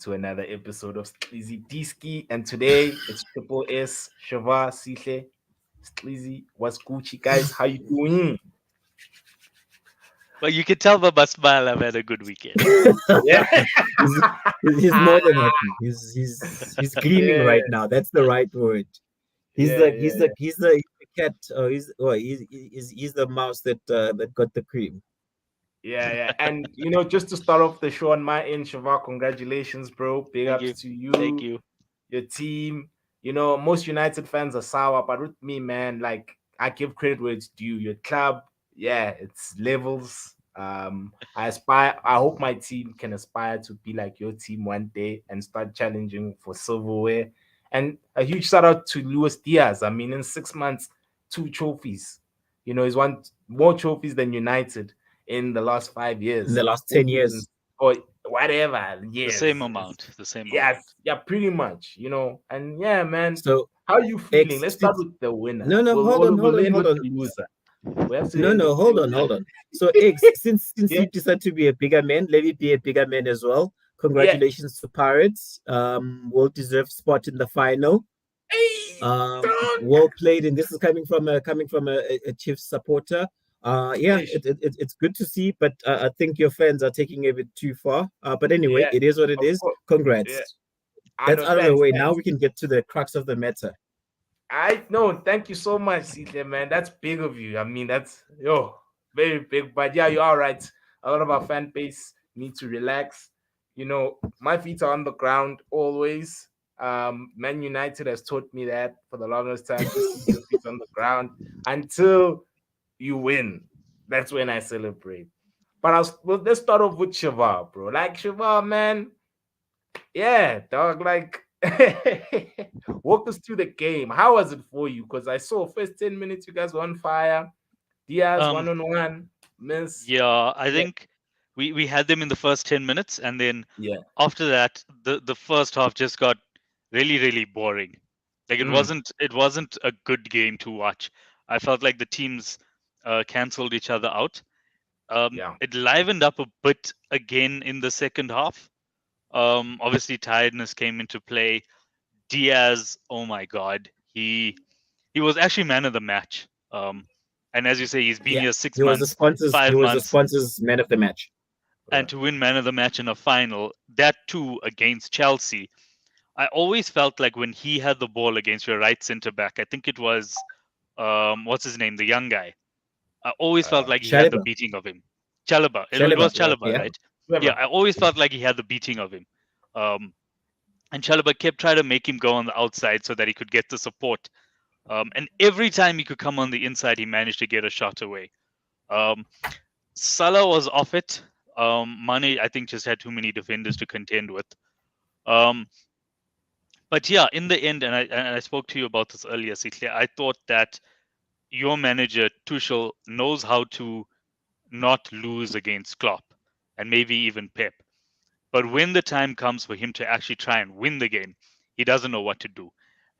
to another episode of Sleazy Diski. And today it's Triple S, Shava, Sihle, Sleazy. What's Gucci, guys? How you doing? Well, you can tell by my smile I've had a good weekend. Yeah. he's, he's more than happy. He's gleaming yeah. right now. That's the right word. He's Yeah, the yeah, he's the he's the, he's the cat. He's the mouse that got the cream. yeah. And just to start off the show on my end, Shava, congratulations, bro. Big Thank ups you. to Thank you, you. your team. Most United fans are sour, but with me, man, like I give credit where it's due. Your club, yeah, it's levels. I hope my team can aspire to be like your team one day and start challenging for silverware. And a huge shout out to Luis Diaz. I mean, in 6 months, 2 trophies. He's won more trophies than United in the last five In years. the last Four 10 years. seasons or whatever The years. same amount. The same Yes, amount. yeah, pretty much. And yeah, man. So How are you feeling? X Let's start since with the winner. no no We'll hold on we'll, hold we'll on end hold with on the loser. We have to no end no with the hold on loser. hold on. So X since Yeah, you decided to be a bigger man, let me be a bigger man as well. yeah. Congratulations to Pirates. Well deserved spot in the final. Hey, don't. Well played, and this is coming from a Chiefs supporter. Yeah, Ish. it's good to see, but I think your fans are taking it a bit too far. But anyway, Yeah, it is what it of is. course. Yeah, Congrats. I That's know. out of the Thanks, way. Now thanks. we can get to the crux of the matter. I know. Thank you so much, CJ, man. That's big of you. I mean, that's very big. But yeah, you're all right. A lot of our fan base need to relax. My feet are on the ground always. Man United has taught me that for the longest time. Just keep your feet on the ground until you win. That's when I celebrate. But let's start off with Shiva, bro. Like Shiva, man. Yeah, dog. Like, walk us through the game. How was it for you? Because I saw first 10 minutes, you guys were on fire. Diaz Um, 1-on-1, miss. yeah, I Yeah, think we had them in the first 10 minutes, and then yeah. after that, the first half just got really, really boring. Like Mm, it wasn't a good game to watch. I felt like the teams cancelled each other out. yeah, It livened up a bit again in the second half. Obviously, tiredness came into play. Diaz, oh my God, he was actually man of the match. And as you say, he's been Yeah, here six he was the months, sponsors. He five was the months, sponsors man of the match. and yeah, to win man of the match in a final, that too against Chelsea. I always felt like when he had the ball against your right centre back, I think it was what's his name, the young guy. I always felt like he had the Chaleba, beating of him. Chalaba. It Chaleba. was yeah. Chalaba, Yeah, right? Yeah, Whoever. I always felt like he had the beating of him. Um, and Chalaba kept trying to make him go on the outside so that he could get the support. And every time he could come on the inside, he managed to get a shot away. Um, Salah was off it. Mane, I think, just had too many defenders to contend with. Um, but yeah, in the end, and I spoke to you about this earlier, Sikle, I thought that your manager Tuchel knows how to not lose against Klopp and maybe even Pep. But when the time comes for him to actually try and win the game, he doesn't know what to do.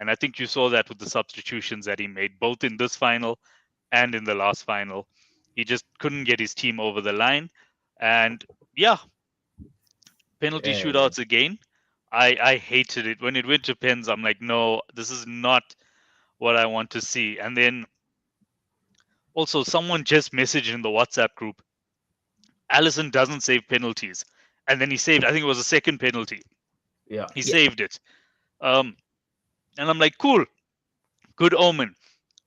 And I think you saw that with the substitutions that he made, both in this final and in the last final. He just couldn't get his team over the line. And yeah, penalty Yeah, shootouts again. I hated it. When it went to pens, I'm like, no, this is not what I want to see. And then also, someone just messaged in the WhatsApp group, Allison doesn't save penalties. And then he saved, I think it was a second penalty. yeah, He yeah. saved it. Um, and I'm like, cool, good omen.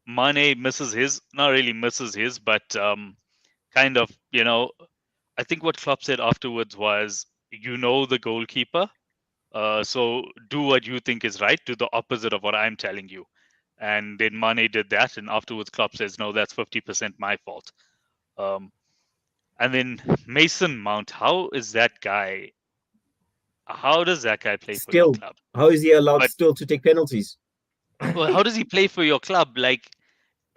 Mane misses his, not really misses his, but kind of, I think what Klopp said afterwards was, the goalkeeper. So do what you think is right. Do the opposite of what I'm telling you. And then Mane did that. And afterwards, Klopp says, no, that's 50% my fault. Um, and then Mason Mount, how does that guy play for your Still, club? how is he allowed But still to take penalties? well, how does he play for your club? Like,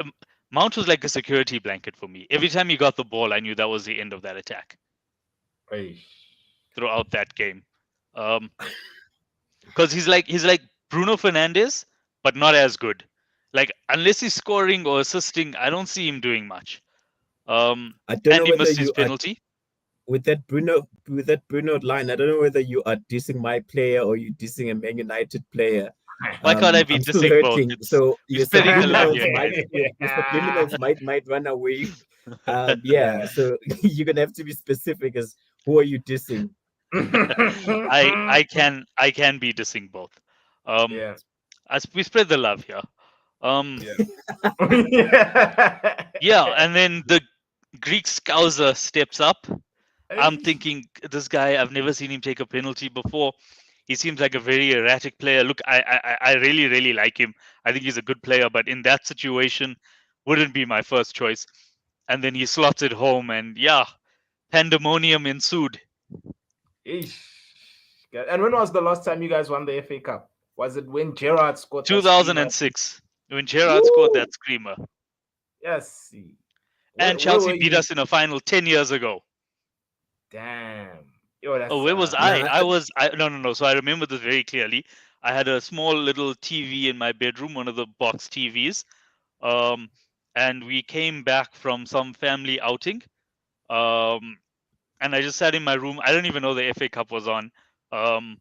um, Mount was like a security blanket for me. Every time he got the ball, I knew that was the end of that attack hey, throughout that game. Um, because he's like Bruno Fernandes, but not as good. Like unless he's scoring or assisting, I don't see him doing much. I don't And know he whether missed his you. penalty. with that Bruno line, I don't know whether you are dissing my player or you dissing a Man United player. Why can't I be I'm still dissing both? hurting. It's So we're spreading the love here, guys. your subliminals might run away. Yeah. So you're gonna have to be specific as who are you dissing? I can be dissing both. Um, Yeah. as we spread the love here. Um, Yeah. Yeah. yeah, and then the Greek Scouser steps up. I'm Eish. thinking this guy. I've never seen him take a penalty before. He seems like a very erratic player. Look, I really really like him. I think he's a good player, but in that situation, wouldn't be my first choice. And then he slots it home, and yeah, pandemonium ensued. Eish. And when was the last time you guys won the FA Cup? Was it when Gerrard scored that screamer? 2006, when Gerrard scored Woo! that screamer, Yes. See. and Where Chelsea were beat you? us in a final 10 years ago. Damn. Yo, Oh, that's where was I? Nah, No. So I remember this very clearly. I had a small little TV in my bedroom, one of the box TVs. Um, and we came back from some family outing. Um, and I just sat in my room. I don't even know the FA Cup was on. Um,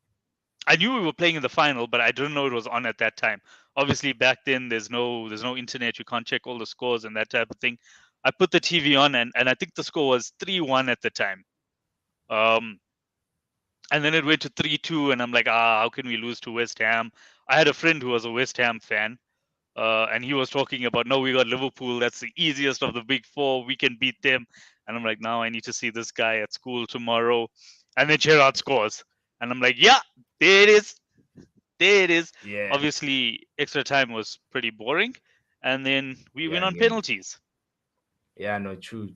I knew we were playing in the final, but I didn't know it was on at that time. Obviously, back then there's no internet. You can't check all the scores and that type of thing. I put the TV on, and I think the score was 3-1 at the time. Um, and then it went to 3-2, and I'm like, how can we lose to West Ham? I had a friend who was a West Ham fan, and he was talking about, no, we got Liverpool. That's the easiest of the big four. We can beat them. And I'm like, now I need to see this guy at school tomorrow. And then Gerrard scores, and I'm like, yeah, there it is. There it is. yeah. Obviously, extra time was pretty boring, and then we went Yeah, on yeah. penalties. Yeah, no, true.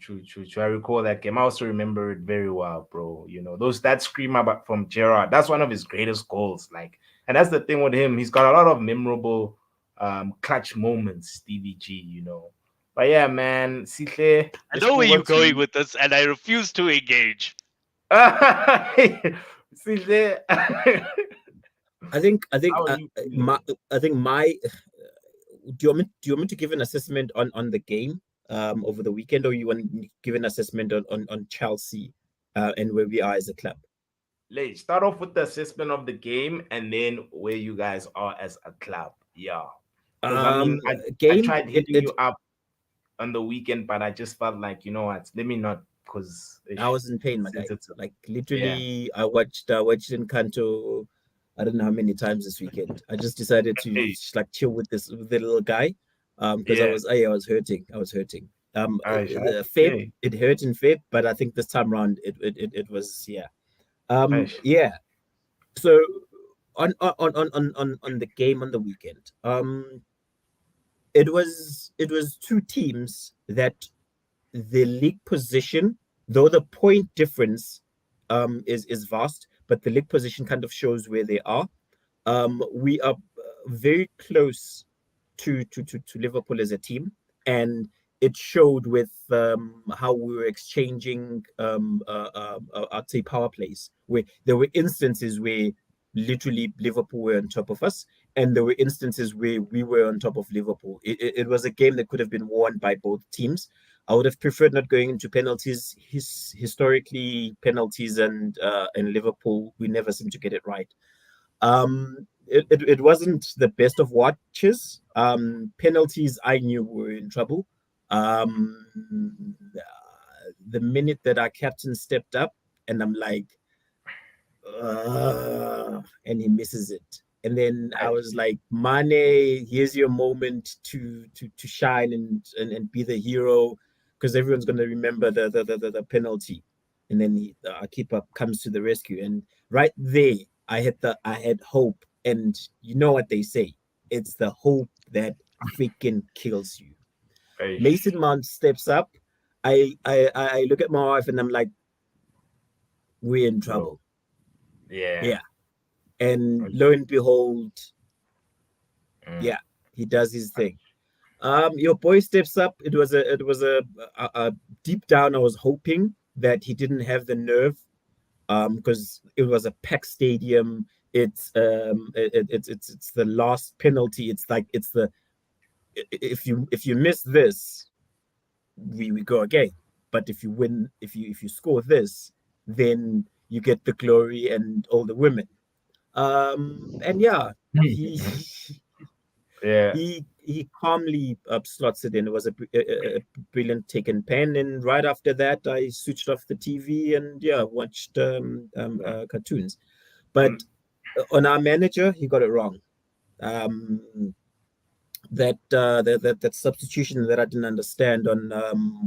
I recall that game. I also remember it very well, bro. You know, that screamer from Gerard. That's one of his greatest goals. Like, and that's the thing with him. He's got a lot of memorable clutch moments, Stevie G, you know. But yeah, man, Sihle, I let's know where move you're on going to with this, and I refuse to engage. Sihle. I think I think How are uh, you my feeling? I think my do you want me to give an assessment on the game over the weekend, or you want to give an assessment on Chelsea and where we are as a club? Let's start off with the assessment of the game and then where you guys are as a club. Yeah. Because I mean, Um, I Game tried it hitting it you up on the weekend, but I just felt like, you know what, let me not, because I was in pain, my guy. it's Like yeah. literally, I watched Encanto. I don't know how many times this weekend. I just decided to Hey, just, like chill with the little guy, because yeah. I was hurting. I was hurting. The Feb Okay. it hurt in Feb, but I think this time around it was, yeah. Aish. Yeah. So on the game on the weekend, it was two teams that the league position, though the point difference is vast, but the league position kind of shows where they are. We are very close to Liverpool as a team, and it showed with how we were exchanging I'd say power plays, where there were instances where literally Liverpool were on top of us, and there were instances where we were on top of Liverpool. It was a game that could have been won by both teams. I would have preferred not going into penalties. Historically, penalties and Liverpool, we never seem to get it right. It wasn't the best of watches. Penalties, I knew we were in trouble. The minute that our captain stepped up, and I'm like, and he misses it. And then I Aish. was like, Mane, here's your moment to shine and be the hero, because everyone's gonna remember the penalty. And then our keeper comes to the rescue. And right there, I had hope. And you know what they say? It's the hope that freaking kills you. Aish. Mason Mount steps up. I look at my wife and I'm like, we're in Bro. trouble. Yeah. Yeah. And Aish. lo and behold, Mm. yeah, he does his thing. Your boy steps up. It was a deep down. I was hoping that he didn't have the nerve, because it was a packed stadium. It's the last penalty. It's like it's the if you miss this, we go again. But if you win, if you score this, then you get the glory and all the women. And yeah, he Yeah. he calmly slots it in. It was a brilliant taken pen, and right after that, I switched off the TV and yeah, watched cartoons. But Um, on our manager, he got it wrong. Um, that substitution that I didn't understand on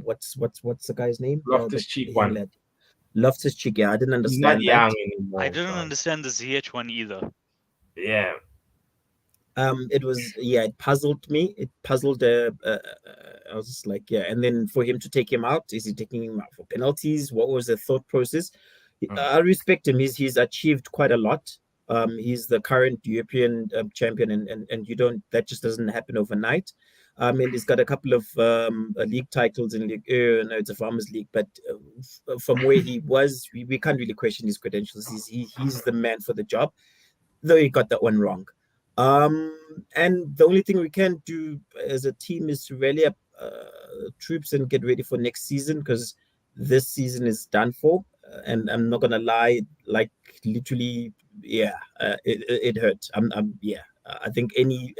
what's the guy's name? That Loftus Cheek young one. lad, Loftus Cheek. Yeah, I didn't He's not understand that. young I anymore, didn't son. understand the ZH one either. Yeah. It was yeah, it puzzled me. It puzzled. I was just like, yeah. And then for him to take him out, is he taking him out for penalties? What was the thought process? Mm. I respect him. He's achieved quite a lot. He's the current European champion, and you don't that just doesn't happen overnight. And he's got a couple of league titles in League. No, it's a Farmers League, but from where he was, we can't really question his credentials. He's the man for the job, though he got that one wrong. And the only thing we can do as a team is to rally up troops and get ready for next season because this season is done for. And I'm not gonna lie, like literally, yeah, it hurt. Yeah. I think any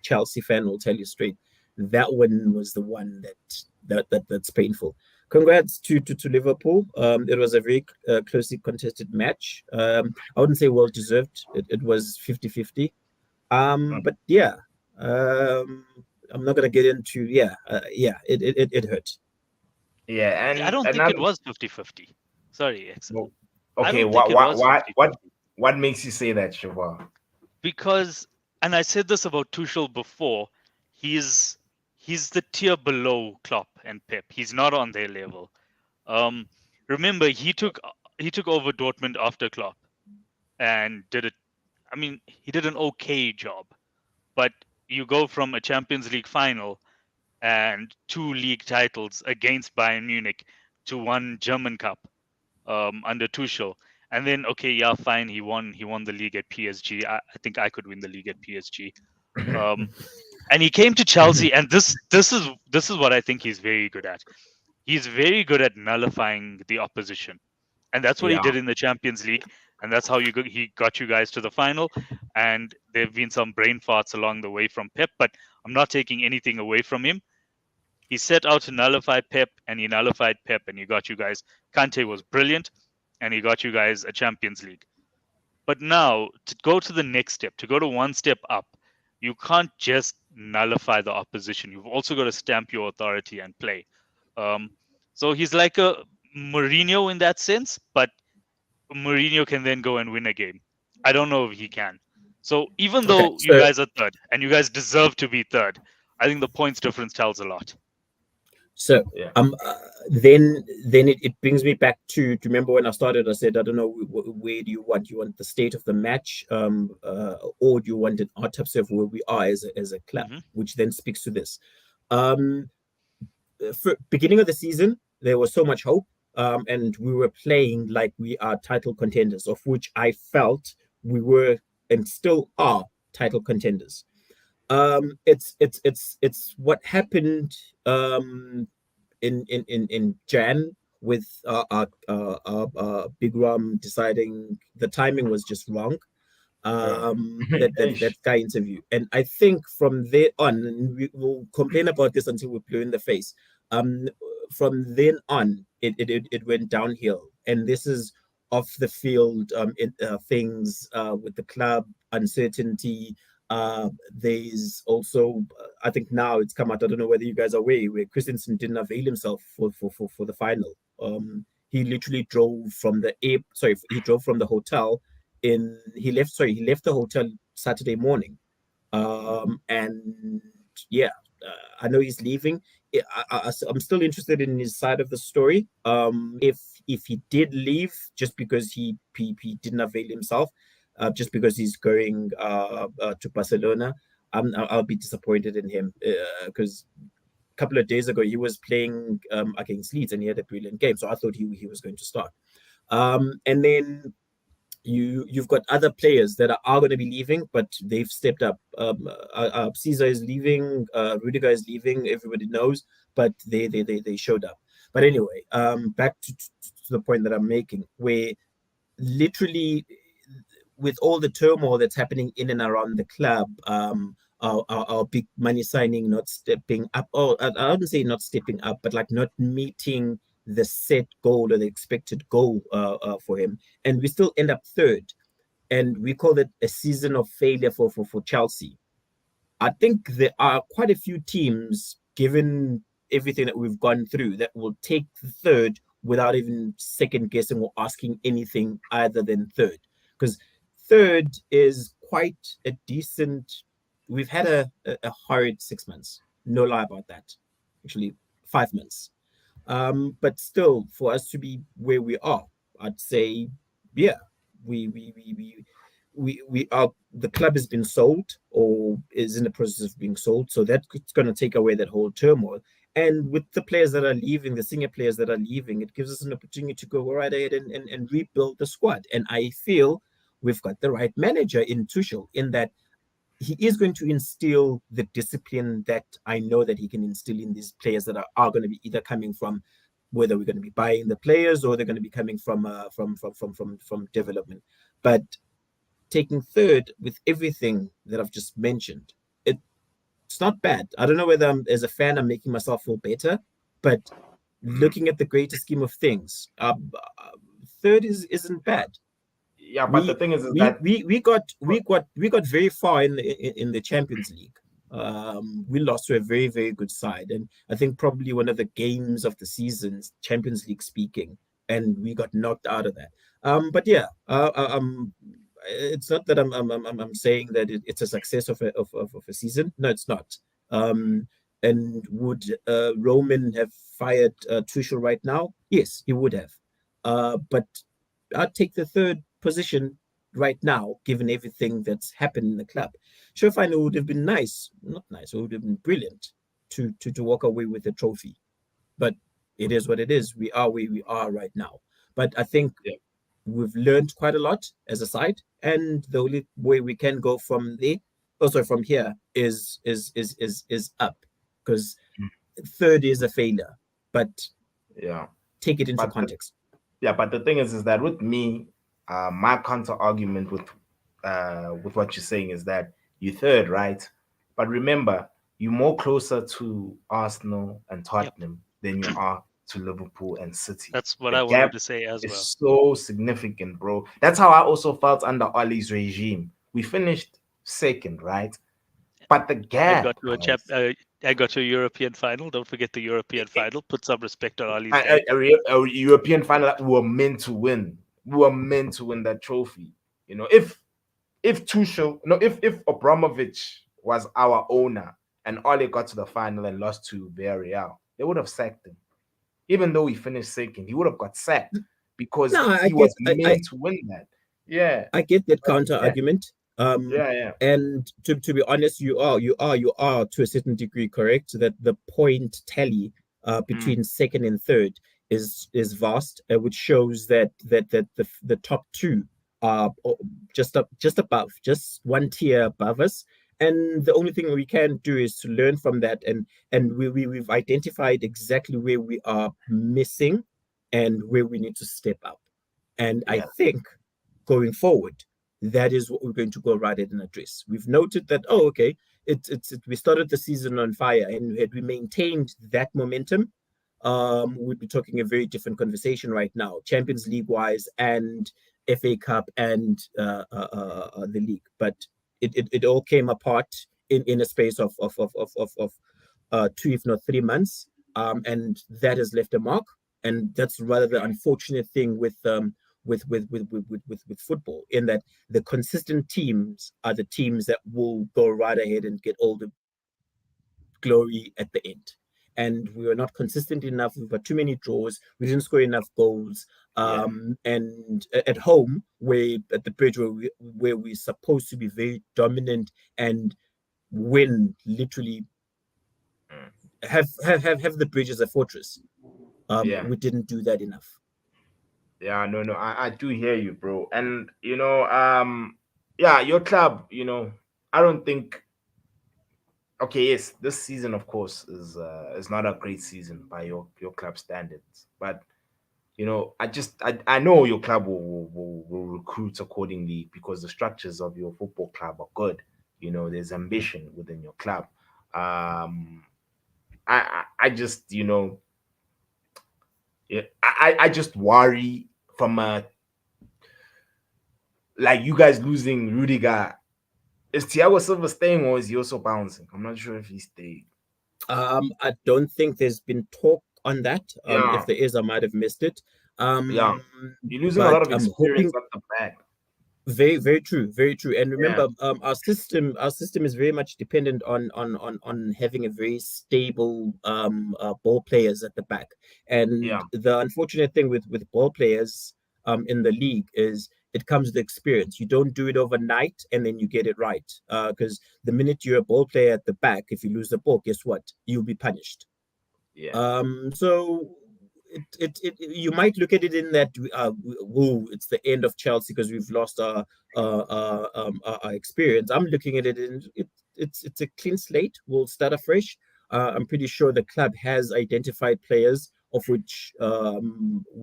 Chelsea fan will tell you straight that one was the one that's painful. Congrats to Liverpool. It was a very closely contested match. I wouldn't say well deserved. It was 50-50. Mm. But yeah, I'm not gonna get into yeah. It hurt. Yeah, I and don't think it another. was 50-50. Sorry, Excel. Well, I okay, don't think it was 50-50 what makes you say that, Shavar? because, and I said this about Tuchel before, he's he's the tier below Klopp and Pep. He's not on their level. Um, Remember, he took over Dortmund after Klopp and did it. I mean, he did an okay job, but you go from a Champions League final and two league titles against Bayern Munich to one German Cup under Tuchel. And then okay, yeah, fine, he won the league at PSG. I think I could win the league at PSG. Um, and he came to Chelsea, and this is what I think he's very good at. He's very good at nullifying the opposition, and that's what he Yeah. did in the Champions League, and that's how he got you guys to the final. And there have been some brain farts along the way from Pep, but I'm not taking anything away from him. He set out to nullify Pep, and he nullified Pep, and he got you guys. Kante was brilliant, and he got you guys a Champions League. But now, to go to the next step, to go to one step up, you can't just nullify the opposition. You've also got to stamp your authority and play. Um, so he's like a Mourinho in that sense, but Mourinho can then go and win a game. I don't know if he can. So even Okay, though you so guys are third and you guys deserve to be third, I think the points difference tells a lot. so Yeah. then it brings me back to remember when I started. I said I don't know where do you want the state of the match, or do you want an autopsy of where we are as a club, Hmm. which then speaks to this. Um, for beginning of the season, there was so much hope, and we were playing like we are title contenders, of which I felt we were and still are title contenders. It's what happened in Jan with Big Ram deciding the timing was just wrong. Yeah. That guy interview, and I think from there on, and we will complain about this until we're blue in the face. Um, from then on, it went downhill, and this is off the field things with the club uncertainty. There's also, I think now it's come out. I don't know whether you guys are aware where Christensen didn't avail himself for the final. He literally drove from the air. Sorry, he drove from the hotel in he left the hotel Saturday morning, and yeah, I know he's leaving. I'm still interested in his side of the story. If he did leave just because he didn't avail himself, just because he's going to Barcelona, I'll be disappointed in him because a couple of days ago he was playing against Leeds and he had a brilliant game, so I thought he was going to start. And then you've got other players that are going to be leaving, but they've stepped up. Caesar is leaving, Rudiger is leaving. Everybody knows, but they showed up. But anyway, back to the point that I'm making, where literally with all the turmoil that's happening in and around the club, our big money signing not stepping up. Oh, I wouldn't say not stepping up, but like not meeting the set goal or the expected goal for him, and we still end up third, and we call it a season of failure for Chelsea. I think there are quite a few teams, given everything that we've gone through, that will take the third without even second guessing or asking anything other than third. Because third is quite a decent. We've had a horrid 6 months. No lie about that. Actually, 5 months. But still, for us to be where we are, I'd say, yeah, we we we we we are, the club has been sold or is in the process of being sold, so that's going to take away that whole turmoil. And with the players that are leaving, the senior players that are leaving, it gives us an opportunity to go right ahead and rebuild the squad. And I feel we've got the right manager in Tuchel, in that he is going to instill the discipline that I know that he can instill in these players that are going to be either coming from, whether we're going to be buying the players or they're going to be coming from development. But taking third with everything that I've just mentioned, it's not bad. I don't know whether as a fan, I'm making myself feel better, but Mm. looking at the greater scheme of things, third isn't bad. Yeah, but the we thing is we that we we got we got we got very far in the Champions League. We lost to a very, very good side, and I think probably one of the games of the season, Champions League speaking, and we got knocked out of that. But yeah, it's not that I'm saying that it's a success of a season. No, it's not. Um, and would Roman have fired Tuchel right now? Yes, he would have. But I'd take the third position right now, given everything that's happened in the club. Sure, fine, it would have been nice, not nice, it would have been brilliant to walk away with a trophy. But it is what it is. We are where we are right now. But I think yeah, we've learned quite a lot as a side, and the only way we can go from there, also from here, is up, because third is a failure. But yeah, take it into but context. yeah, but the thing is that with me, my counter argument with what you're saying is that you third, right? But remember, you're more closer to Arsenal and Yep. Tottenham than you are to Liverpool and City. That's what The I wanted gap to say as well. is so significant, bro. That's how I also felt under Ollie's regime. We finished second, right? But the I got gap, to a chap. guys. I got to a European final. Don't forget the European i- final. Put some respect on Ali's a, name. a European final that we were meant to win. We were meant to win that trophy. You know, if Tuchel, no, if Abramovich was our owner and Ole got to the final and lost to Villarreal, they would have sacked him. Even though he finished second, he would have got sacked because No, I he get was meant to win that. Yeah, I get that but counter yeah, argument. yeah, yeah. And to be honest, you are to a certain degree correct that the point tally Mm, between second and third is vast, which shows that the top two are just above, just one tier above us. And the only thing we can do is to learn from that, and we've identified exactly where we are missing and where we need to step up. And I yeah, think going forward, that is what we're going to go right ahead and address. We've noted that, oh, okay, we started the season on fire, and had we maintained that momentum, we'd be talking a very different conversation right now, Champions League wise, and FA Cup, and the league. But it all came apart in a space of 2, if not 3 months, and that has left a mark. And that's rather the unfortunate thing with football, in that the consistent teams are the teams that will go right ahead and get all the glory at the end. And we were not consistent enough. We've got too many draws. We didn't score enough goals. yeah, And at home, where at the bridge, where we're supposed to be very dominant and win, literally mm, have the bridge as a fortress. yeah, We didn't do that enough. yeah. No, no, I do hear you, bro. And yeah, your club. I don't think. Okay, yes, this season, of course, is not a great season by your club standards, but I know your club will recruit accordingly because the structures of your football club are good. There's ambition within your club. I just yeah, I just worry from like you guys losing Rudiger. Is Thiago Silva staying or is he also bouncing? I'm not sure if he stayed. I don't think there's been talk on that. If Yeah, there is, I might have missed it. yeah. You're losing a But lot of I'm experience hoping. at the back. Very, very true, very true. And Yeah, remember, our system is very much dependent on having a very stable ball players at the back. And yeah, the unfortunate thing with ball players in the league is it comes with experience. You don't do it overnight and then you get it right. Because the minute you're a ball player at the back, if you lose the ball, guess what? You'll be punished. yeah, So you might look at it in that woo, it's the end of Chelsea because we've lost our experience. I'm looking at it in it's a clean slate. We'll start afresh. I'm pretty sure the club has identified players of which we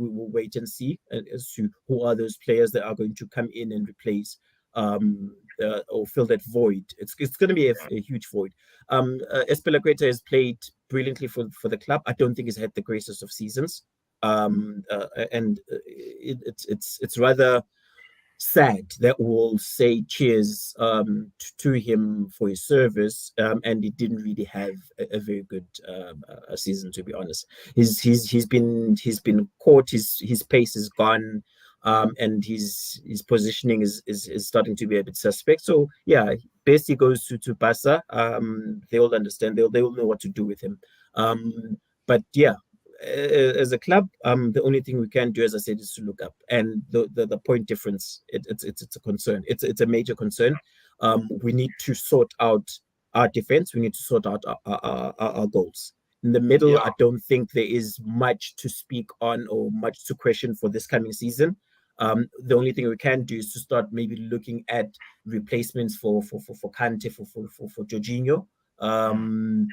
will wait and see as to who are those players that are going to come in and replace or fill that void. It's going to be a huge void. Espelacueta has played brilliantly for the club. I don't think he's had the greatest of seasons, and it's rather sad that we'll say cheers to him for his service, and he didn't really have a very good season, to be honest. He's been caught. His pace is gone. And his positioning is starting to be a bit suspect. So yeah, basically goes to Barca. They all understand. They will know what to do with him. But yeah, as a club, the only thing we can do, as I said, is to look up. And the point difference, it's a concern. It's a major concern. We need to sort out our defense. We need to sort out our goals. In the middle, yeah, I don't think there is much to speak on or much to question for this coming season. The only thing we can do is to start maybe looking at replacements for Kante, for Jorginho. mm,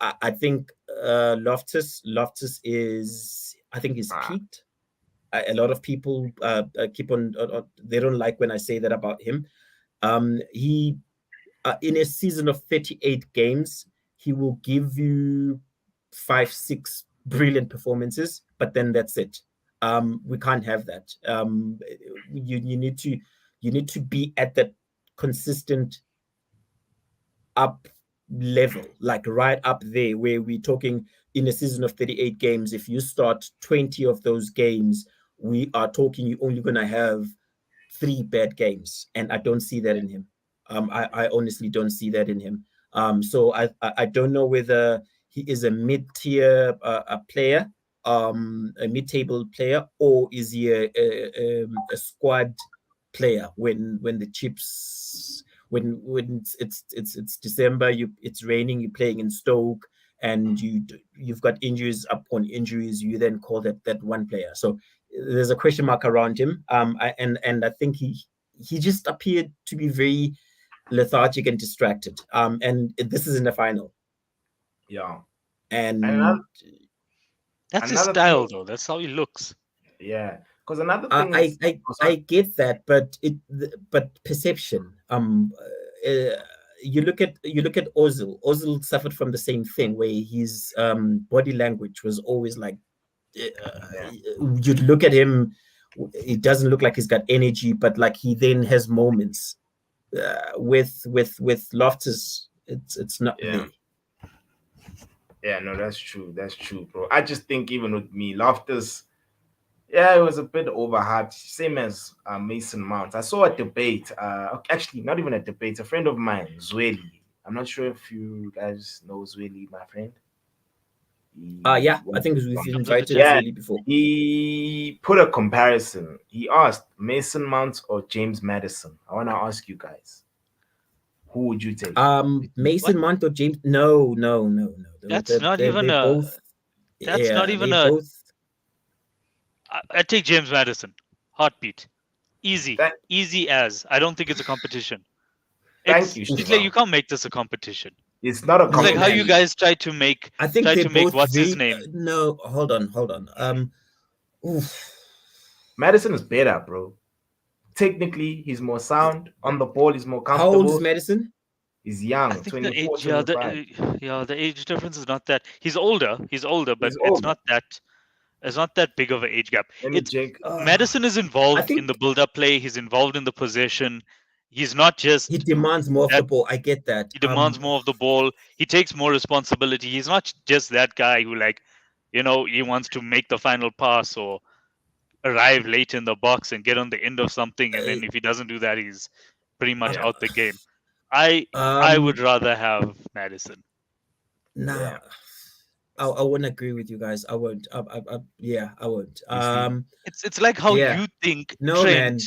I think Loftus is, I think he's ah, peaked. A lot of people keep on they don't like when I say that about him. He In a season of 38 games, he will give you 5, 6 brilliant performances, but then that's it. We can't have that. You need to be at that consistent up level, like right up there, where we're talking in a season of 38 games. If you start 20 of those games, we are talking you're only going to have 3 bad games. And I don't see that in him. I honestly don't see that in him. So I don't know whether he is a mid-tier a player, a mid-table player, or is he a squad player when the chips when it's December, it's raining, you're playing in Stoke, and you've got injuries upon injuries, you then call that one player. So there's a question mark around him. And I think he just appeared to be very lethargic and distracted. And this is in the final, yeah. And and That's his another thing, style, though. That's how he looks. yeah. Because another I thing I is, I, oh, I sorry. get that, but perception. You look at Ozil. Ozil suffered from the same thing, where his body language was always like, Yeah, you'd look at him, it doesn't look like he's got energy, but like he then has moments. With Loftus, it's not yeah, there. yeah. No, that's true. That's true, bro. I just think even with me, Loftus, yeah, it was a bit overhyped, same as Mason Mount. I saw a debate, actually, not even a debate, a friend of mine, Zweli. I'm not sure if you guys know Zweli, my friend. Yeah, He I went think to we've He some, comes into invited chat. yeah, Zweli before. he put a comparison. He asked Mason Mount or James Madison. I want to ask you guys, who would you take? What? Mason Mount or James? No, no, no, no. That's not They even a. both, That's not yeah, they even a. both. I take James Madison. Heartbeat. Easy. Thank, Easy as. I don't think it's a competition. thank It's you, it's like Shiva. you can't make this a competition. It's not a It's like how you competition. Man, guys try to make I think they're both what's his very. name? No, hold on. Oof. Madison is better, bro. Technically, he's more sound on the ball. He's more How old is comfortable. Madison? He's I young, think the 24, age, yeah, 25. the age difference is not that. He's older, but He's older. it's not that big of an age gap. Let me It's check. Madison is I involved in think the build-up play. He's involved in the possession. He's not he just demands more of the that. ball. I get that. He demands more of the ball. He takes more responsibility. He's not just that guy who, like, he wants to make the final pass or arrive late in the box and get on the end of something, and Uh, then if he doesn't do that, he's pretty much Yeah, out the game. I would um, rather have Madison. nah, yeah. I won't agree with you guys. I won't. Yeah, I won't. You see, It's like how Yeah, you think no, Trent man.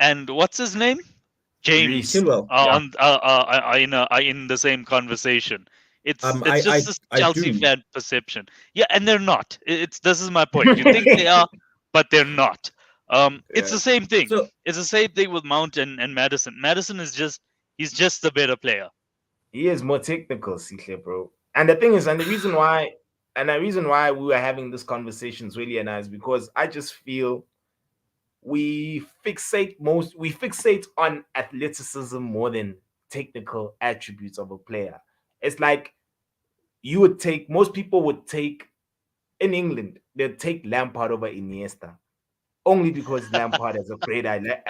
and what's his name, James, Reese. Chilwell. Yeah, are in the same conversation. It's Um, it's I, just I, this I Chelsea do. fan perception. Yeah, and they're not. It's This is my point. You think they are, but they're not. It's yeah. the same thing. So It's the same thing with Mount and Madison. Madison is just he's just the better player. He is more technical, Sikle, bro. And the thing is, and the reason why we were having this conversation, really, and I, is because I just feel we fixate on athleticism more than technical attributes of a player. It's like most people would take in England, they'd take Lampard over Iniesta only because Lampard has a great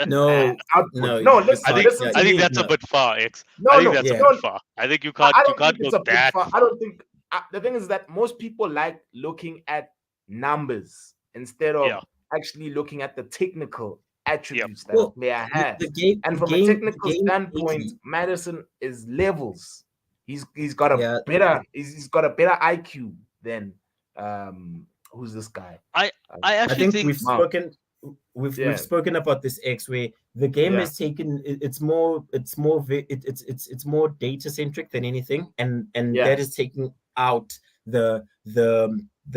no, output. no, No, you I listen, think can't. listen Yeah, to I think me. that's a no, bit far, X. I No, think no, that's a yeah, bit no. far. I think you I can't don't think go it's a bit that far. I far. don't think the thing is that most people like looking at numbers instead Yeah, of actually looking at the technical yeah. attributes that a well, player the has. game, And the from a game, the technical game standpoint, lately. Madison is levels. He's got a Yeah, better he's got a better IQ than who's this guy? I Um, I I actually think think we've Mount. spoken. We've Yeah, spoken about this X where the game yeah, is taken. It's more data centric than anything, and yeah, that is taking out the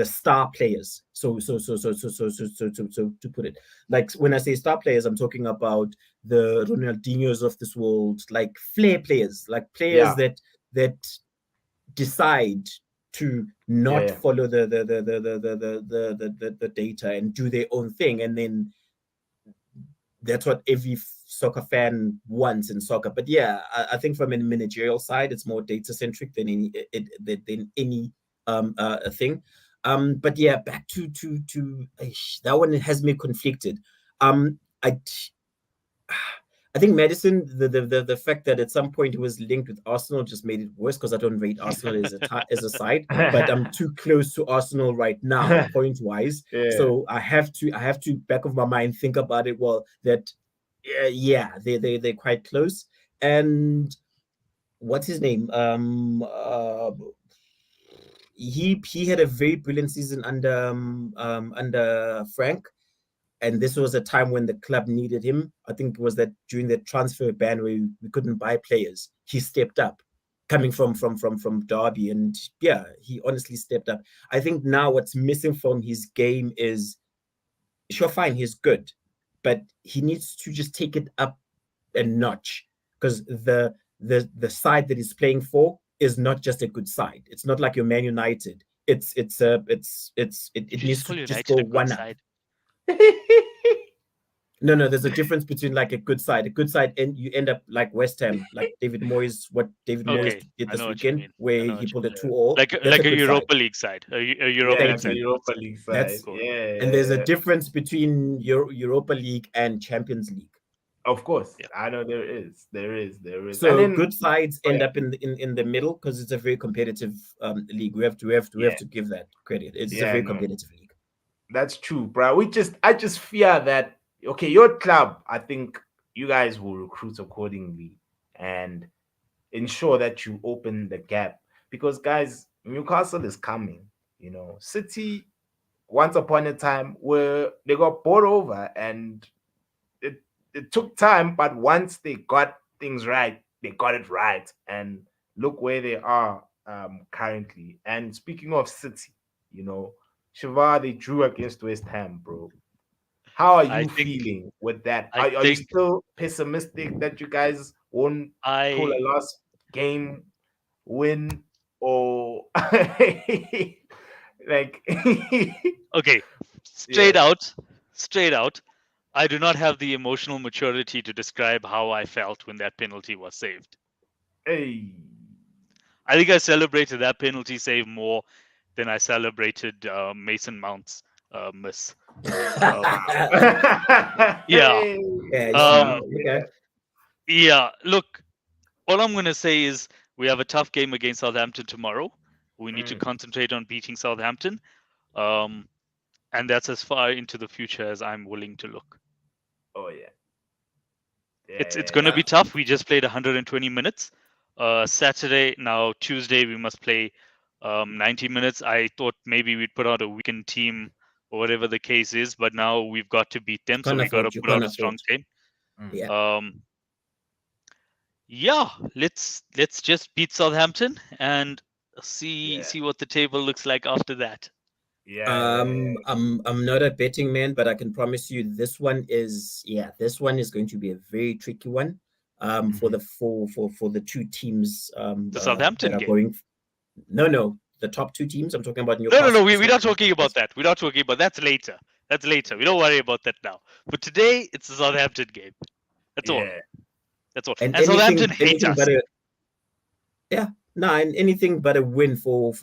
star players. So to put it, like when I say star players, I'm talking about the Ronaldinhos of this world, like flair players, like players yeah, that decide to yeah, not yeah. follow the data and do their own thing, and then that's what every soccer fan wants in soccer. But yeah, I think from a managerial side, it's more data centric than any thing. But yeah, back to that one has me conflicted. I think Madison, the fact that at some point he was linked with Arsenal just made it worse because I don't rate Arsenal as a side, but I'm too close to Arsenal right now, point wise. Yeah. So I have to back of my mind think about it. Well, that yeah, they're quite close. And what's his name? He had a very brilliant season under Frank, and this was a time when the club needed him. I think it was that during the transfer ban where we couldn't buy players, he stepped up, coming from Derby, and yeah, he honestly stepped up. I think now what's missing from his game is, sure, fine, he's good, but he needs to just take it up a notch because the side that he's playing for is not just a good side. It's not like your Man United. It did you just needs to call just go United a good one up. side? No, there's a difference between like a good side. A good side, and you end up like West Ham, like David Moyes. What David Moyes Okay, did I this know what you weekend, mean. I where know he what you pulled a mean. 2-2. That's a Like a good side. Europa League side, a Europa Yeah, League like Thank a side, you. a good Europa side. League side. That's Cool. Yeah, And yeah, there's a yeah. difference between Europa League and Champions League. Of course, Yeah. I know there is, there is, and So then good sides oh end yeah, up in the middle because it's a very competitive league. We have to give that credit. It's a yeah, very no, competitive league. that's true, bro. I just fear that okay, your club, I think you guys will recruit accordingly and ensure that you open the gap because guys, Newcastle is coming. City once upon a time where they got bought over and it it took time, but once they got things right, they got it right. And look where they are currently. And speaking of City, you know, Shiva, they drew against West Ham, bro. How are I you think feeling with that? I Are you think still pessimistic that you guys won't pull I a last game win or like okay. straight Yeah. out, straight out. I do not have the emotional maturity to describe how I felt when that penalty was saved. Hey. I think I celebrated that penalty save more than I celebrated Mason Mount's miss. Um, yeah, Hey. Yeah, I see. um, Wow. Okay. Yeah. yeah. Look, all I'm going to say is we have a tough game against Southampton tomorrow. We need to Mm. concentrate on beating Southampton. Um, and that's as far into the future as I'm willing to look. Oh yeah. Yeah. It's Yeah. going to Yeah. be tough. We just played 120 minutes. Saturday, now Tuesday, we must play 90 minutes. I thought maybe we'd put out a weakened team or whatever the case is, but now we've got to beat them, so Can't we got to afford. You put out can't a strong afford. team. Mm. Yeah. Yeah, let's just beat Southampton and see Yeah. see what the table looks like after that. Yeah. Yeah. I'm not a betting man, but I can promise you this one is going to be a very tricky one. For Mhm. the two teams The that Southampton are game. going. No, the top two teams. I'm talking about No. Newcastle. We're not talking about that. We're not talking about that's later. That's later. We don't worry about that now. But today, it's the Southampton game. That's all. Yeah. That's all. And And Southampton hate anything us, but a yeah, no, and anything but a win for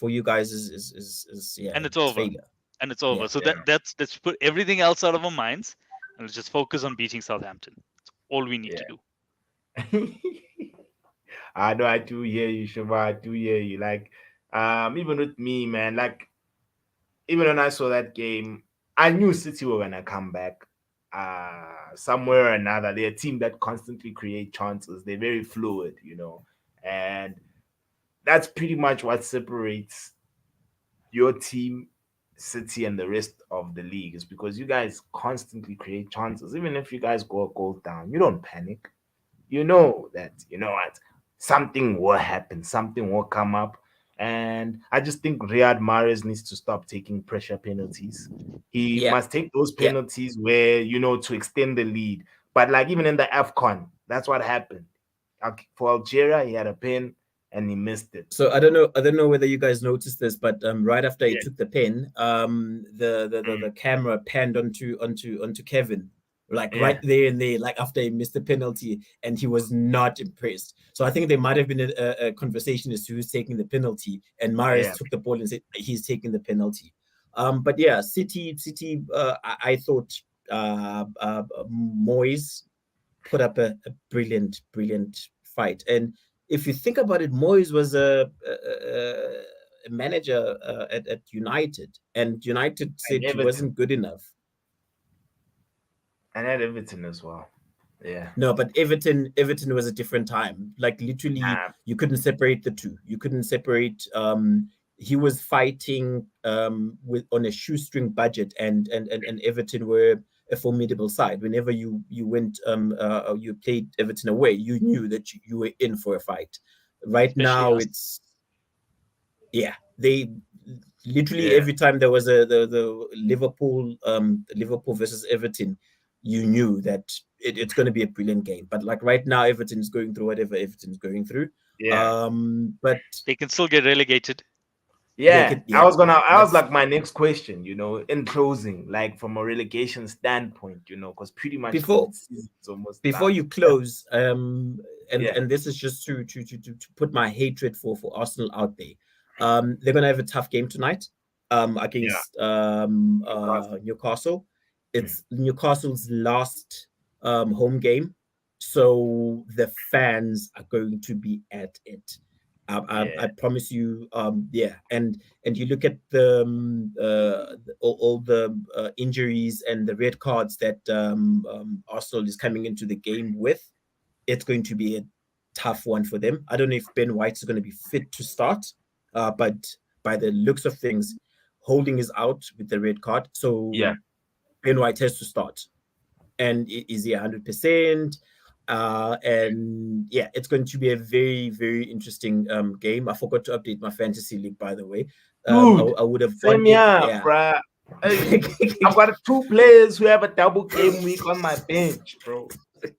you guys is yeah, and it's it's over. failure. And it's over. Yeah. So Yeah. let's put everything else out of our minds and let's just focus on beating Southampton. That's all we need to do. I know I do hear you, Shiva. I do hear you. Like, even with me, man, like even when I saw that game, I knew City were gonna come back. Somewhere or another. They're a team that constantly create chances. They're very fluid, and that's pretty much what separates your team, City, and the rest of the league is because you guys constantly create chances. Even if you guys go a goal down, you don't panic. You know that, you know what, something will happen, something will come up. And I just think Riyad Mahrez needs to stop taking pressure penalties. He Yeah. must take those Yeah. penalties where, to extend the lead. But like even in the AFCON, that's what happened. For Algeria, he had a pen and he missed it. So I don't know whether you guys noticed this, but right after he Yeah. took the pen, the Mm. camera panned onto Kevin, like right Yeah. there and there, like after he missed the penalty, and he was not impressed. So I think there might have been a conversation as to who's taking the penalty, and Mahrez Yeah. took the ball and said he's taking the penalty. But yeah, City, I thought Moyes put up a brilliant fight. And if you think about it, Moyes was a manager at United, and United And said he Everton. wasn't good enough. And at Everton as well. Yeah. No, but Everton was a different time. Like literally, Nah. you couldn't separate the two. You couldn't separate. He was fighting with on a shoestring budget, and Everton were a formidable side. Whenever you went you played Everton away, you knew that you were in for a fight. Right Especially now, us. it's they literally Yeah. every time there was the Liverpool versus Everton, you knew that it's going to be a brilliant game. But like right now, Everton's going through whatever Everton's going through. Yeah. But They can still get relegated. they Yeah, could, yeah, I was that's like my next question, in closing, like from a relegation standpoint, because pretty much the before season's almost before done. you close, Yeah, and this is just to put my hatred for Arsenal out there. They're gonna have a tough game tonight, yeah, against Newcastle. Newcastle. Mm. It's Newcastle's last home game, so the fans are going to be at it. I Yeah, promise you. Yeah, and you look at the all the injuries and the red cards that Arsenal is coming into the game with. It's going to be a tough one for them. I don't know if Ben White is going to be fit to start, but by the looks of things, Holding is out with the red card, so yeah, Ben White has to start. And is he 100%? And yeah, it's going to be a very interesting game. I forgot to update my fantasy league, by the way. dude, I would have same wanted, here, yeah. bruh. Hey, I've got two players who have a double game week on my bench, bro. It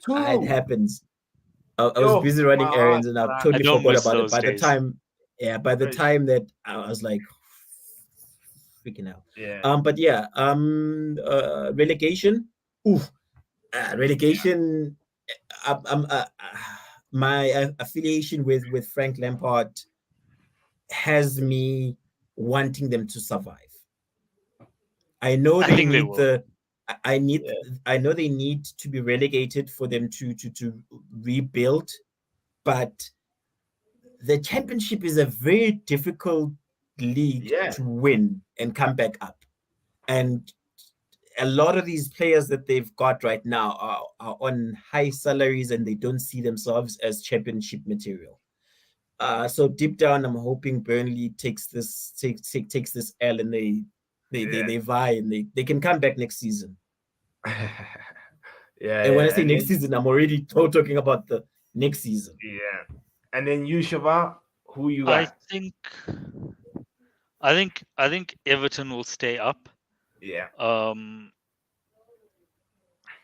Two, happens. I was yo, busy my running heart, errands and I bruh. I totally don't forgot miss about it. those days. By the Hey, time that I was like, freaking hell. Yeah. But yeah, relegation. Oof, relegation. My affiliation with Frank Lampard has me wanting them to survive. I know I they think they need will. the. I need. Yeah. I know they need to be relegated for them to rebuild, but the championship is a very difficult league Yeah. to win and come back up. And a lot of these players that they've got right now are on high salaries and they don't see themselves as championship material. So deep down, I'm hoping Burnley takes this L and Yeah. they vie and they can come back next season. Yeah, And when I yeah. say next season, I'm already talking about the next season. Yeah. And then you, Shava, who you I got? think I think Everton will stay up. Yeah. Um,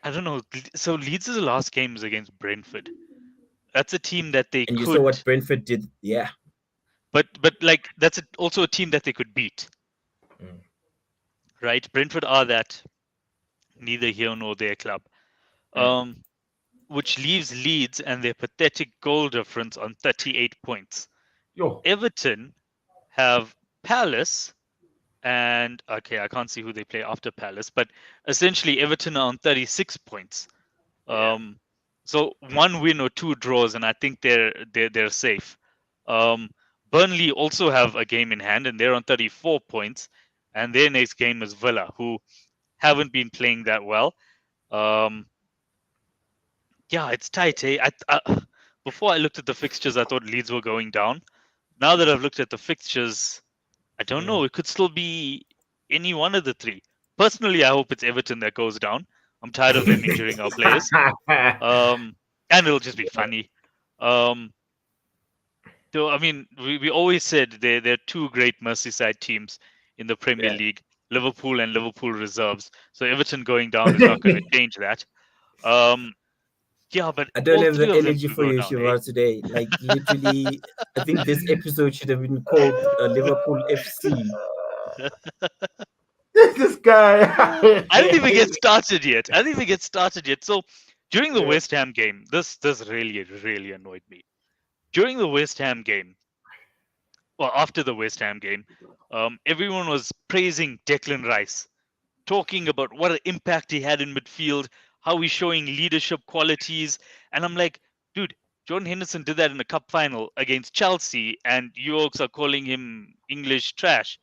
I don't know. So Leeds' last game is against Brentford. That's a team that they And you saw could, what Brentford did. Yeah. but like that's also a team that they could beat, Mm. right? Brentford are that neither here nor there club. Mm. Um, which leaves Leeds and their pathetic goal difference on 38 points. Yo. Everton have Palace and okay, I can't see who they play after Palace, but essentially Everton are on 36 points. Yeah. Um, so one win or two draws, and I think they're safe. Um, Burnley also have a game in hand, and they're on 34 points, and their next game is Villa, who haven't been playing that well. Um, yeah, it's tight. Eh? Before I looked at the fixtures, I thought Leeds were going down. Now that I've looked at the fixtures, I don't Mm. know. It could still be any one of the three. Personally, I hope it's Everton that goes down. I'm tired of them injuring our players. And it'll just be funny. Um, so I mean, we always said they're two great Merseyside teams in the Premier Yeah. League, Liverpool and Liverpool reserves. So Everton going down is not going to change that. Um, yeah, but I don't all have three the of them energy could for go you, down, eh? Shiva, today. Like literally, I think this episode should have been called Liverpool FC. This guy. I didn't even get started yet. I didn't even get started yet. So during the Yeah. West Ham game, this really annoyed me. During the West Ham game, well, after the West Ham game, everyone was praising Declan Rice, talking about what an impact he had in midfield, how he's showing leadership qualities, and I'm like, dude, Jordan Henderson did that in a cup final against Chelsea, and you folks are calling him English trash.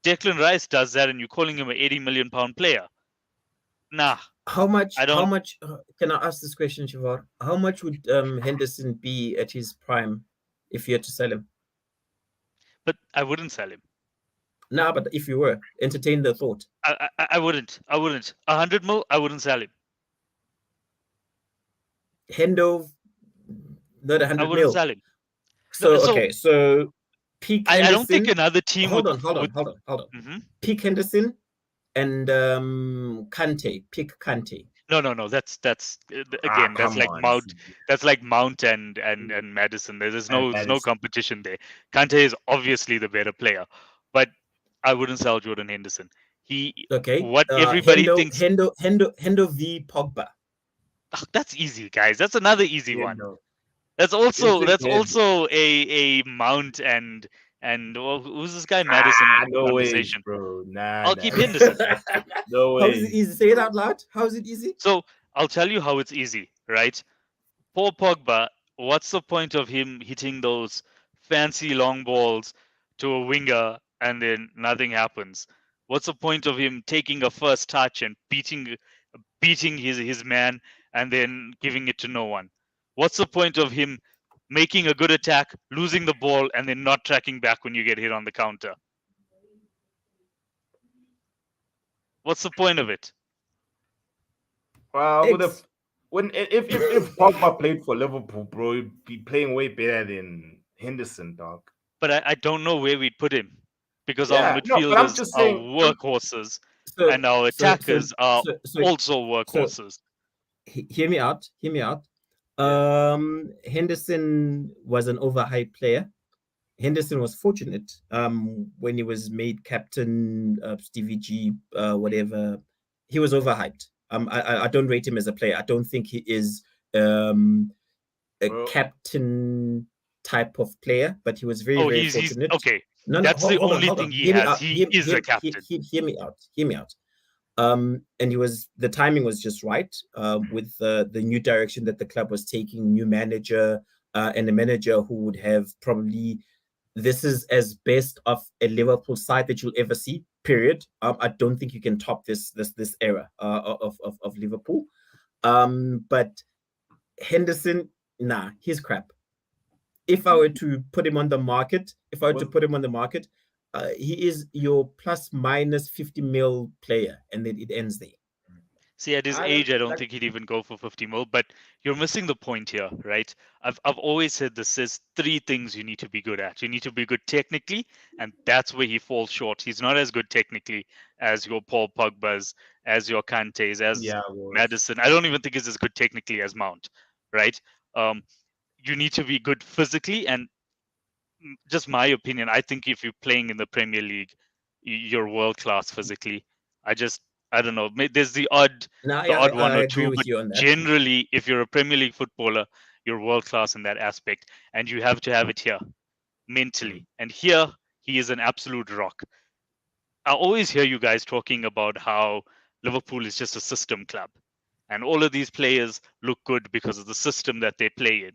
Declan Rice does that, and you're calling him an 80 million pound player. Nah, How much? I How don't. much? Can I ask this question, Shiva? How much would Henderson be at his prime if you had to sell him? But I wouldn't sell him. Nah, but if you were, entertain the thought. I wouldn't. I wouldn't. 100 mil, I wouldn't sell him. Hendo, not I 100 wouldn't mil. sell him. No, So so okay, so peak I don't think Henderson. another team Hold would on, hold on, would. hold on, hold on. Mhm. Peak Henderson and Kante. Pick Kante. No. That's Ah, again. That's come like on. Mount. That's like Mount and Madison. There's That no is competition there. Kante is obviously the better player, but I wouldn't sell Jordan Henderson. He Okay. what everybody thinks. Hendo v Pogba. That's easy, guys. That's another easy you one. know. That's You also take that's him. also a Mount and well, who's this guy Madison No ways, conversation. bro. Nah, I'll nah, keep nah. Henderson. No How is it way. easy? Say it out loud. How is it easy? So I'll tell you how it's easy, right? Paul Pogba, what's the point of him hitting those fancy long balls to a winger and then nothing happens? What's the point of him taking a first touch and beating his man and then giving it to no one? What's the point of him making a good attack, losing the ball, and then not tracking back when you get hit on the counter? What's the point of it? Well, with a X. when if Pogba played for Liverpool, bro, he'd be playing way better than Henderson, dog. But I don't know where we'd put him because our Yeah, no, but I'm midfielders just are saying. workhorses So and our so so attackers are so so also so workhorses. hear me out. Hear me out. Yeah, Henderson was an overhyped player. Henderson was fortunate when he was made captain, Stevie G, whatever. He was overhyped. I don't rate him as a player. I don't think he is a bro. captain type of player, but he was very, Oh, very he's fortunate. okay. No, no, That's the hold on, only hold thing on. he Hear me has. out. He is a captain. Hear me out. Hear me out. And he was the timing was just right with the new direction that the club was taking, new manager, and a manager who would have probably this is as best of a Liverpool side that you'll ever see. Period. I don't think you can top this era of Liverpool. But Henderson, nah, he's crap. If I were to put him on the market, he is your plus minus 50 mil player, and then it ends there. See, at his I don't age, I don't like. think he'd even go for 50 mil, but you're missing the point here, right? I've always said this: there's three things you need to be good at. You need to be good technically, and that's where he falls short. He's not as good technically as your Paul Pogba's, as your Kante's, as Yeah, was. Madison. I don't even think he's as good technically as Mount, right? Um, you need to be good physically, and just my opinion, I think if you're playing in the Premier League, you're world class physically. I don't know. There's Now, the yeah, odd I one or agree two, with but you on that. generally, if you're a Premier League footballer, you're world class in that aspect, and you have to have it here mentally. And here, he is an absolute rock. I always hear you guys talking about how Liverpool is just a system club, and all of these players look good because of the system that they play in.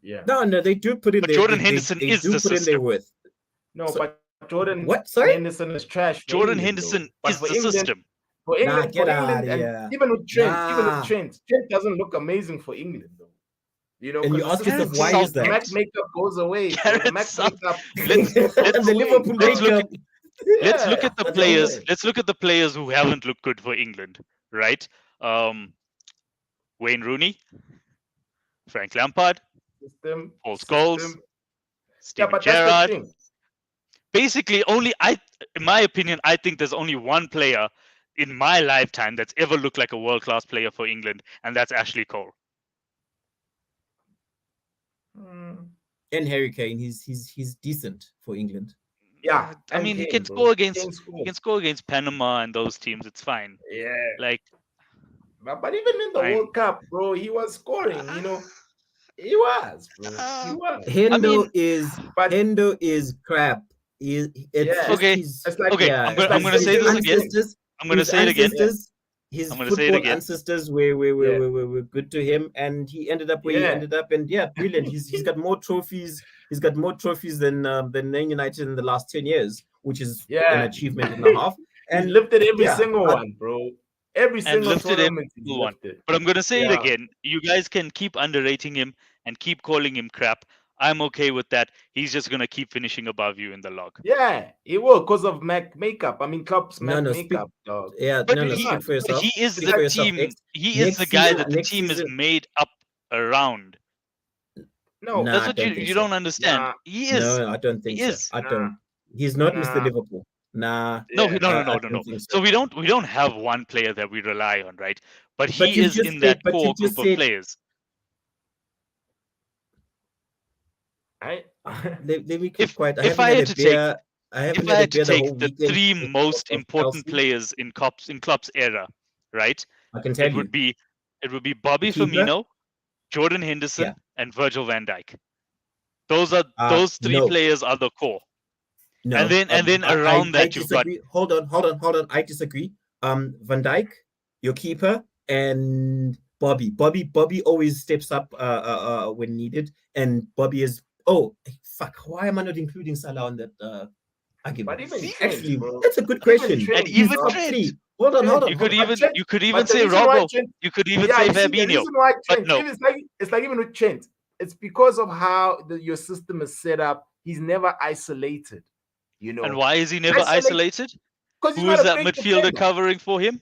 Yeah. No, they do put in But their Jordan Henderson they is do the put in their system. worth. No, So but Jordan what? Sorry? Henderson is trash for Jordan England though. Henderson But is the system. Nah, get For out England, of and here. even with Nah. Trent doesn't look amazing for England though. You know, And because you the ask system yourself, Gareth why changes. is The that? Mac Southgate. makeup goes away, bro. The Gareth Mac South. makeup Let's goes The away, Liverpool let's look makeup. let's look Yeah, at the But players. anyway, Let's look at the players who haven't looked good for England, right? Wayne Rooney, Frank Lampard, Paul Scholes, system. Yeah, Steven but that's the Gerrard. thing. Basically, in my opinion, I think there's only one player in my lifetime that's ever looked like a world-class player for England, and that's Ashley Cole. Hmm. and Harry Kane, he's decent for England. Yeah, I and mean, Kane, bro. Kane he scored. can score against Panama and those teams. It's fine. Yeah, Like, but even in the fine. World Cup, bro, he was scoring. You know, he was, bro. He Uh, was. I mean, But Hendo is crap. It's yeah, just okay, his it's like okay. yeah, it's I'm like gonna his say Steve this Bruce again. thing. ancestors, I'm gonna say it again. Yeah, I'm his gonna say it football again. ancestors were, yeah, were good to him, and he ended up where he yeah. ended up, and yeah, brilliant. He's got more trophies. He's got more trophies than Man United in the last 10 years, which is an Yeah. achievement and a half. He's And lifted every yeah, single one, bro. Every And single lifted every tournament he's single one. lifted. But I'm gonna say it Yeah. again. You guys can keep underrating him and keep calling him crap. I'm okay with that. He's just gonna keep finishing above you in the log. Yeah, he will because of Mac makeup. I mean, Klopp's no, Mac no, speak. makeup, dog. Yeah, But no, no, Pretty he speak much. for but yourself. he is It's Speak the for like, yourself, team. X. He is the Next guy season, that the next team is season. made up around. no, Nah, That's I what don't think you so. don't understand. nah, He is. No, I don't He think so. is. I nah, don't. He's not Mr. nah. Liverpool. Nah, No, Yeah. I no. don't think so. So we don't have one player that we rely on, right? But But he you've is just in said. that core group of players. I Let me keep quiet. If I had to take I if haven't I had a had to beer the take whole the weekend three because most of important Chelsea. players in Klopp's era, right? I can tell It you, would be the Bobby keeper. Firmino, Jordan Yeah. Henderson, and Virgil van Dijk. Those three No, players are the core. And no. then around I that you've got disagree. Hold on. I disagree. Van Dijk, your keeper, and Bobby always steps up when needed, and Bobby is. Oh fuck! Why am I not including Salah on that but argument? even see Trent, Actually, bro. that's a good Even question. and Trent, He's even dog. top Trent. three. Hold on, Trent, You but Trent, could even but the say reason why Robbo. Trent, You could even yeah, say you see, the Fabinho. reason why But Trent, no. if it's like even with Trent, it's because of how your system is set up. He's never isolated, you And know. why is he never Isolate isolated? because he's Who not is a that great midfielder defender. covering for him?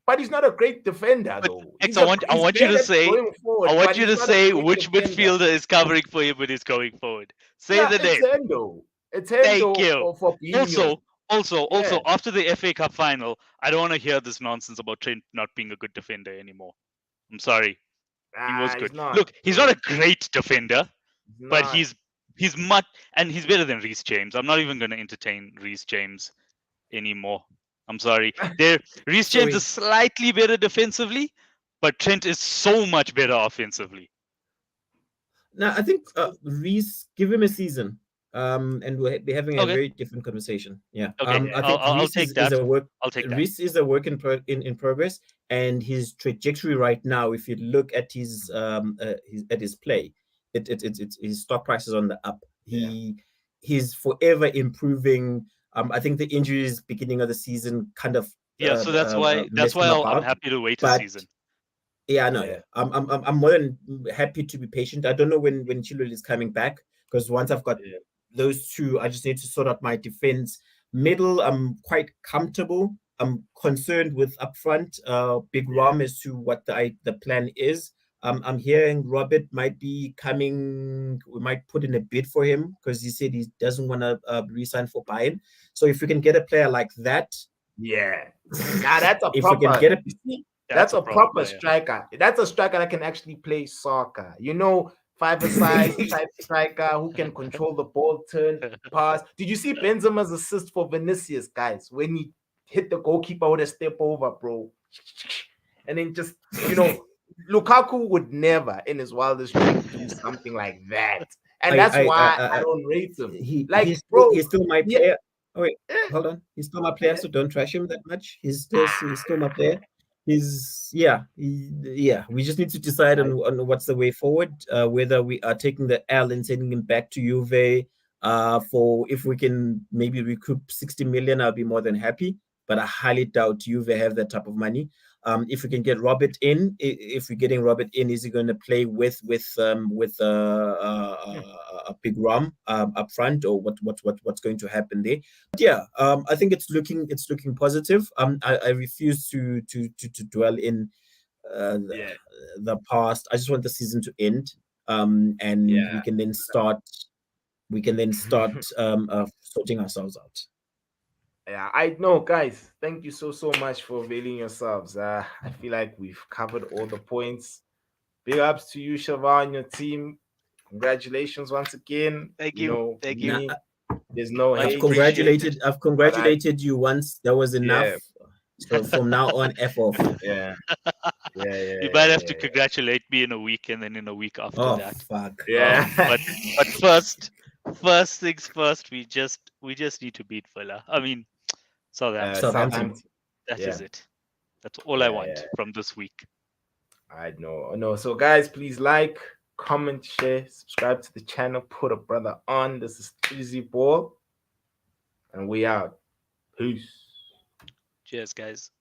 But he's not a great defender, But though. X, I He's want you great to at say going forward, I but want you he's to not a say great which defender. midfielder is covering for him when he's going forward. Say Yeah, the it's name. Hendo. It's Thank Hendo you. or Fabinho. Also, Yeah. after the FA Cup final, I don't want to hear this nonsense about Trent not being a good defender anymore. I'm sorry. He was Nah, he's good. not, Look, he's not bro. a great defender, He's but not. he's he's better than Reece James. I'm not even going to entertain Reece James anymore. I'm sorry. Reece James Sorry. is slightly better defensively, but Trent is so much better offensively. Now, I think Reece, give him a season, and we'll be having a Okay. very different conversation. Yeah. Okay. I think I'll Reece take is that. a work. I'll take that. Reece is a work in progress, and his trajectory right now, if you look at his play, his stock price is on the up. He's forever improving. I think the injuries beginning of the season kind of So that's why messed him I'm about. happy to wait a But season. yeah, no, yeah. I'm more than happy to be patient. I don't know when Chilwell is coming back, because once I've got those two, I just need to sort out my defense. Middle, I'm quite comfortable. I'm concerned with up front. Big Rom as to what the plan is. I'm hearing Robert might be coming. We might put in a bid for him because he said he doesn't want to resign for Bayern. So if we can get a player like that, yeah, now that's a if proper. we can get You see, That's that's a a proper player. striker. That's a striker that can actually play soccer. You know, 5-a-side type striker who can control the ball, turn, pass. Did you see Benzema's assist for Vinicius, guys? When he hit the goalkeeper with a step over, bro, and then just Lukaku would never, in his wildest dreams, do something like that, and that's why I don't rate him. He's still my player. Oh wait, hold on. He's still my player, so don't trash him that much. He's still my player. We just need to decide on what's the way forward. Whether we are taking the L and sending him back to Juve. For if we can maybe recoup 60 million, I'll be more than happy. But I highly doubt Juve have that type of money. If we can get Robert in, if we're getting Robert in, is he going to play with a big Rom up front, or what's going to happen there? But yeah, I think it's looking positive. I refuse to dwell in the past. I just want the season to end, and we can then start sorting ourselves out. Yeah, I know, guys. Thank you so much for availing yourselves. I feel like we've covered all the points. Big ups to you, Shava, and your team. Congratulations once again. Thank you. Thank you. There's no Much hate. appreciated. I've congratulated you once. That was enough. Yeah. So from now on, F off. Yeah. You might have to congratulate me in a week, and then in a week after that. Fuck. Yeah. But first things first. We just need to beat Villa. I mean, Southampton. That is it. That's all I want from this week. I know. So guys, please like, comment, share, subscribe to the channel, put a brother on. This is Easy Ball, and we out. Peace. Cheers, guys.